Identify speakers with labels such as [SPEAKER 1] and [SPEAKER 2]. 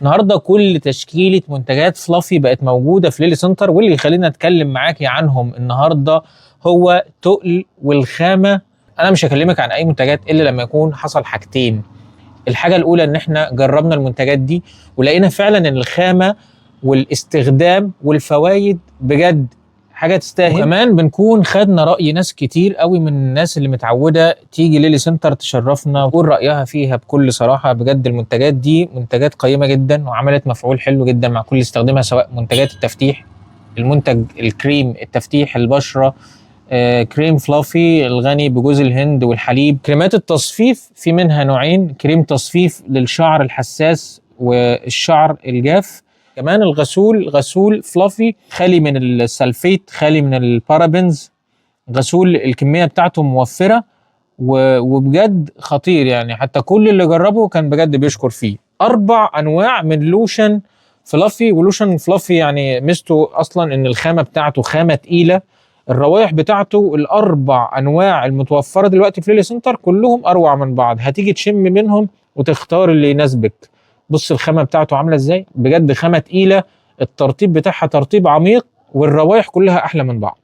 [SPEAKER 1] النهارده كل تشكيله منتجات فلافي بقت موجوده في ليلي سنتر، واللي يخلينا اتكلم معاكي عنهم النهارده هو تقل والخامه. انا مش هكلمك عن اي منتجات الا لما يكون حصل حاجتين. الحاجه الاولى ان احنا جربنا المنتجات دي ولقينا فعلا ان الخامه والاستخدام والفوائد بجد حاجه تستاهل. وكمان بنكون خدنا راي ناس كتير قوي من الناس اللي متعوده تيجي ليلي سنتر تشرفنا وتقول رايها فيها بكل صراحه. بجد المنتجات دي منتجات قيمه جدا وعملت مفعول حلو جدا مع كل استخدامها، سواء منتجات التفتيح، المنتج الكريم التفتيح البشره، كريم فلافي الغني بجوز الهند والحليب. كريمات التصفيف في منها نوعين، كريم تصفيف للشعر الحساس والشعر الجاف. كمان غسول فلافي خالي من السلفيت، خالي من البارابنز، غسول الكمية بتاعته موفرة وبجد خطير يعني. حتى كل اللي جربه كان بجد بيشكر فيه. 4 أنواع من لوشن فلافي، ولوشن فلافي يعني ميزته أصلا إن الخامة بتاعته خامة تقيلة. الروائح بتاعته ال4 أنواع المتوفرة دلوقتي في ليلي سنتر كلهم أروع من بعض، هتيجي تشم منهم وتختار اللي يناسبك. بص الخامة بتاعته عاملة ازاي، بجد خامة تقيلة، الترطيب بتاعها ترطيب عميق، والروائح كلها أحلى من بعض.